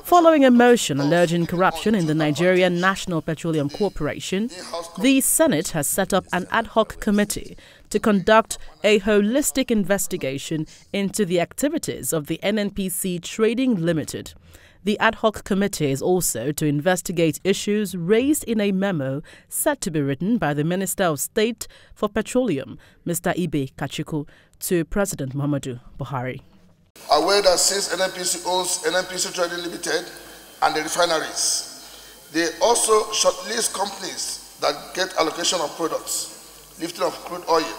Following a motion alleging corruption in the Nigerian National Petroleum Corporation, the Senate has set up an ad hoc committee to conduct a holistic investigation into the activities of the NNPC Trading Limited. The ad hoc committee is also to investigate issues raised in a memo set to be written by the Minister of State for Petroleum, Mr. Kachikwu, to President Muhammadu Buhari. Aware that since NNPC owns NNPC Trading Limited and the refineries, they also shortlist companies that get allocation of products, lifting of crude oil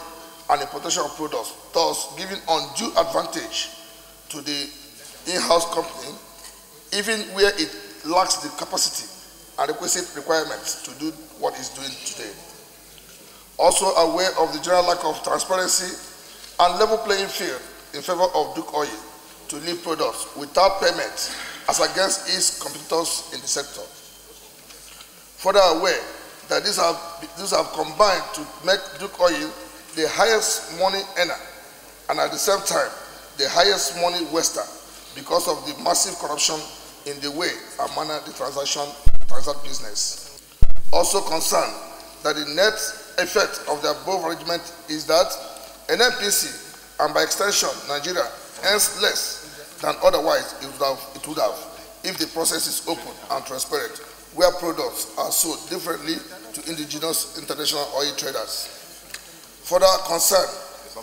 and importation of products, thus giving undue advantage to the in-house company, even where it lacks the capacity and requisite requirements to do what it's doing today. Also aware of the general lack of transparency and level playing field in favor of Duke Oil to lift products without payment as against its competitors in the sector. Further aware that these have combined to make Duke Oil the highest money earner and at the same time the highest money waster because of the massive corruption in the way and manner the transact business. Also concerned that the net effect of the above arrangement is that NNPC and by extension Nigeria earns less than otherwise it would have if the process is open and transparent, where products are sold differently to indigenous international oil traders. Further concerned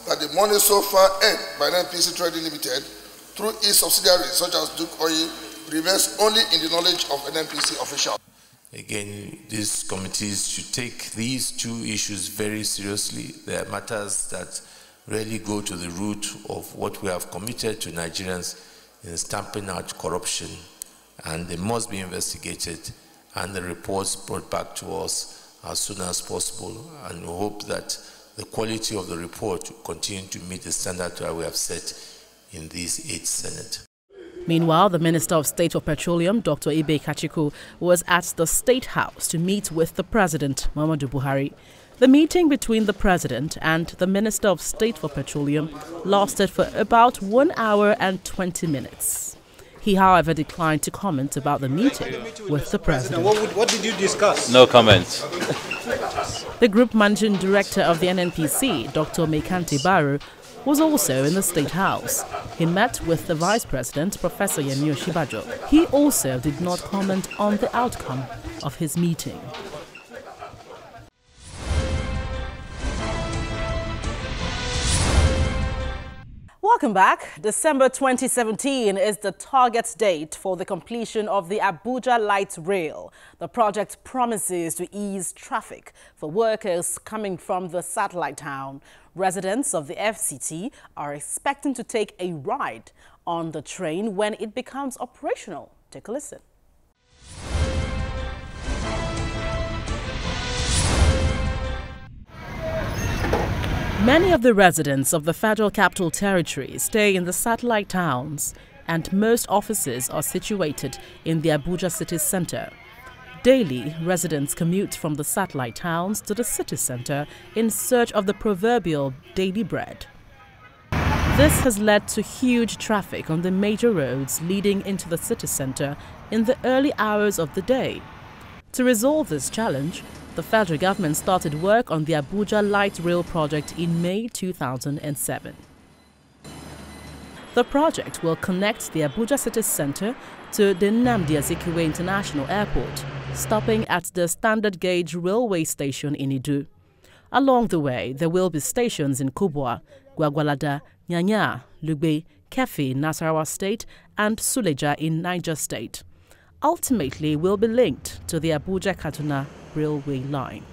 that the money so far earned by NNPC Trading Limited through its subsidiaries such as Duke Oil remains only in the knowledge of NNPC officials. Again, these committees should take these two issues very seriously. They are matters that really go to the root of what we have committed to Nigerians in stamping out corruption, and they must be investigated and the reports brought back to us as soon as possible, and we hope that the quality of the report will continue to meet the standard that we have set in this 8th Senate. Meanwhile, the Minister of State for Petroleum, Dr. Kachikwu, was at the State House to meet with the President, Muhammadu Buhari. The meeting between the President and the Minister of State for Petroleum lasted for about 1 hour and 20 minutes. He, however, declined to comment about the meeting with the President. What did you discuss? No comment. The Group Managing Director of the NNPC, Dr. Mekante Baru, was also in the State House. He met with the Vice President, Professor Yemi Oshibajo. He also did not comment on the outcome of his meeting. Welcome back. December 2017 is the target date for the completion of the Abuja Light Rail. The project promises to ease traffic for workers coming from the satellite town. Residents of the FCT are expecting to take a ride on the train when it becomes operational. Take a listen. Many of the residents of the Federal Capital Territory stay in the satellite towns, and most offices are situated in the Abuja city center. Daily, residents commute from the satellite towns to the city center in search of the proverbial daily bread. This has led to huge traffic on the major roads leading into the city center in the early hours of the day. To resolve this challenge, the federal government started work on the Abuja Light Rail project in May 2007. The project will connect the Abuja city center to the Nnamdi Azikiwe International Airport, stopping at the standard gauge railway station in Idu. Along the way, there will be stations in Kubwa, Gwagwalada, Nyanya, Lugbe, Kefi in Nasarawa State, and Suleja in Niger State. Ultimately, will be linked to the Abuja-Kaduna railway line.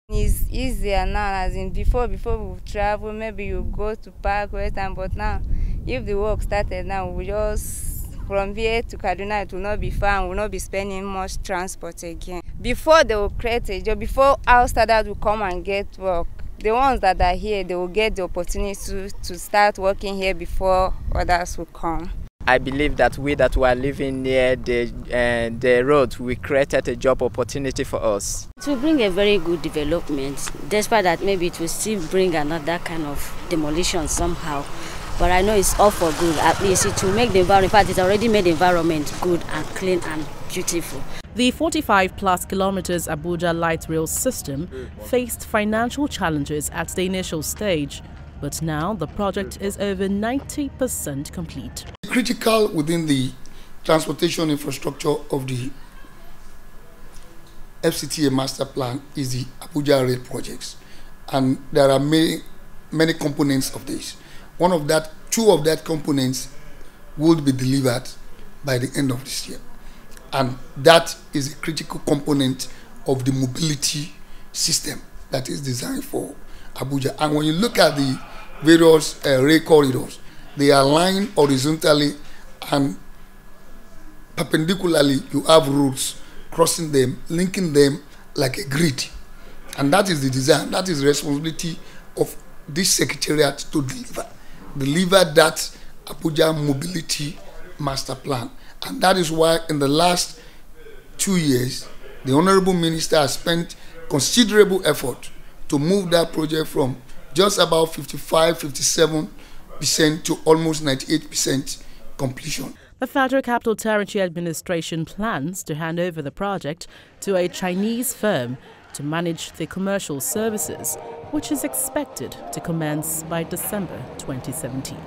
It's easier now, as in before we travel, maybe you go to park or time, but now, if the work started now, we just, from here to Kaduna, it will not be far, we will not be spending much transport again. Before they will create a job, before our standards will come and get work, the ones that are here, they will get the opportunity to start working here before others will come. I believe that we that were living near the road, we created a job opportunity for us. It will bring a very good development, despite that maybe it will still bring another kind of demolition somehow. But I know it's all for good. At least it will make the environment, in fact, it's already made the environment good and clean and beautiful. The 45+ kilometers Abuja light rail system faced financial challenges at the initial stage, but now the project is over 90% complete. Critical within the transportation infrastructure of the FCTA master plan is the Abuja rail projects, and there are many components of this. Two of that components will be delivered by the end of this year, and that is a critical component of the mobility system that is designed for Abuja. And when you look at the various rail corridors, they are lined horizontally and perpendicularly. You have routes crossing them, linking them like a grid, and that is the design. That is the responsibility of this secretariat to deliver that Abuja mobility master plan. And that is why in the last 2 years the Honorable Minister has spent considerable effort to move that project from just about 57% to almost 98% completion. The Federal Capital Territory Administration plans to hand over the project to a Chinese firm to manage the commercial services, which is expected to commence by December 2017.